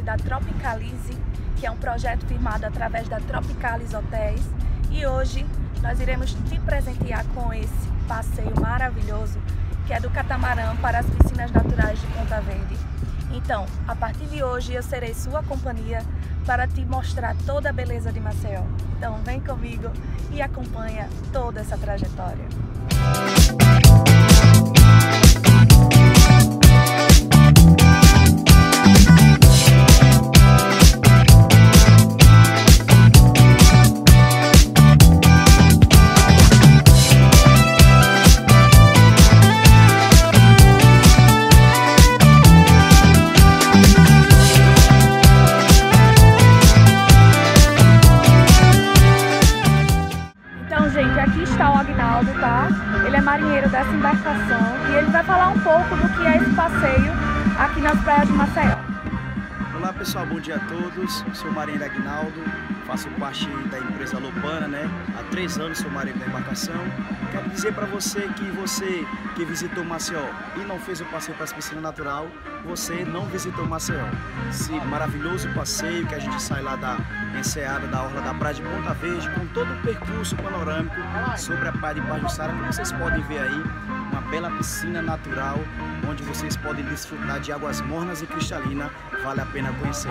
da Tropicalize, que é um projeto firmado através da Tropicalize Hotéis. E hoje nós iremos te presentear com esse passeio maravilhoso, que é do catamarã para as piscinas naturais de Ponta Verde. Então, a partir de hoje eu serei sua companhia para te mostrar toda a beleza de Maceió. Então vem comigo e acompanha toda essa trajetória. Gente, aqui está o Aguinaldo, tá? Ele é marinheiro dessa embarcação e ele vai falar um pouco do que é esse passeio aqui nas praias de Maceió. Olá pessoal, bom dia a todos. Sou o marinheiro Aguinaldo, faço parte da empresa Lopana, né? Há 3 anos sou marinheiro da embarcação. Quero dizer para você que visitou Maceió e não fez o passeio para as piscinas natural, você não visitou Maceió. Esse maravilhoso passeio que a gente sai lá da enseada da orla da praia de Ponta Verde, com todo o percurso panorâmico sobre a praia de Pajuçara, como vocês podem ver aí, uma bela piscina natural, onde vocês podem desfrutar de águas mornas e cristalinas, vale a pena conhecer.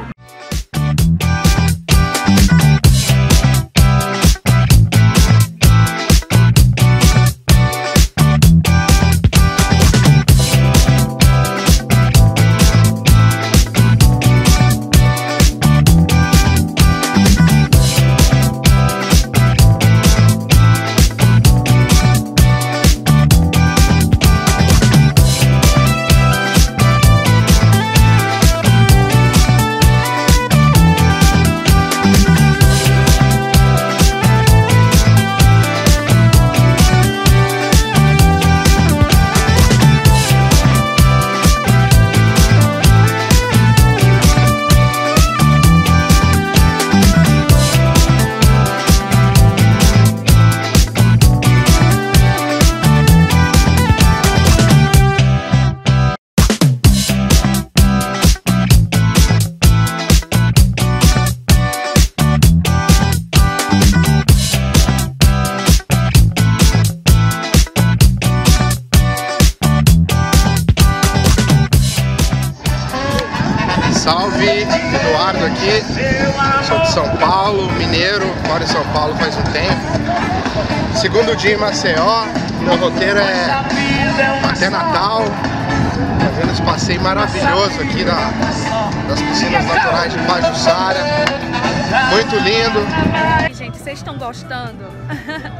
Salve, Eduardo aqui, sou de São Paulo, mineiro, moro em São Paulo faz um tempo. Segundo dia em Maceió, meu roteiro é até Natal, fazendo esse passeio maravilhoso aqui das piscinas naturais de Pajuçara. Muito lindo. Gente, vocês estão gostando?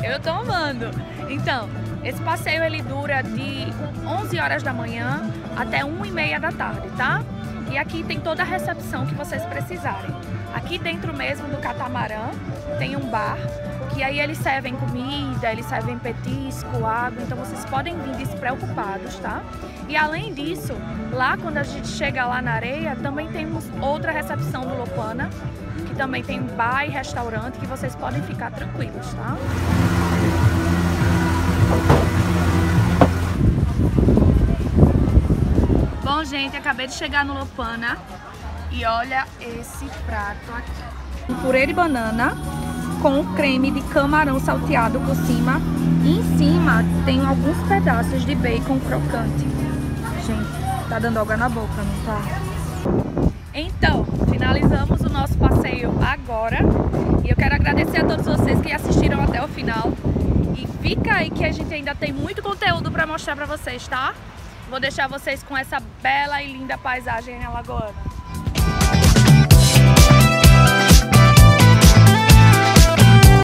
Eu tô amando. Então, esse passeio ele dura de 11 horas da manhã até 1h30 da tarde, tá? E aqui tem toda a recepção que vocês precisarem. Aqui dentro mesmo do catamarã tem um bar, que aí eles servem comida, eles servem petisco, água, então vocês podem vir despreocupados, tá? E além disso, lá quando a gente chega lá na areia, também temos outra recepção do Lopana, que também tem bar e restaurante, que vocês podem ficar tranquilos, tá? Bom, gente, acabei de chegar no Lopana e olha esse prato aqui. Um purê de banana com creme de camarão salteado por cima. E em cima tem alguns pedaços de bacon crocante. Gente, tá dando água na boca, não tá? Então, finalizamos o nosso passeio agora. E eu quero agradecer a todos vocês que assistiram até o final. E fica aí que a gente ainda tem muito conteúdo pra mostrar pra vocês, tá? Vou deixar vocês com essa bela e linda paisagem alagoana.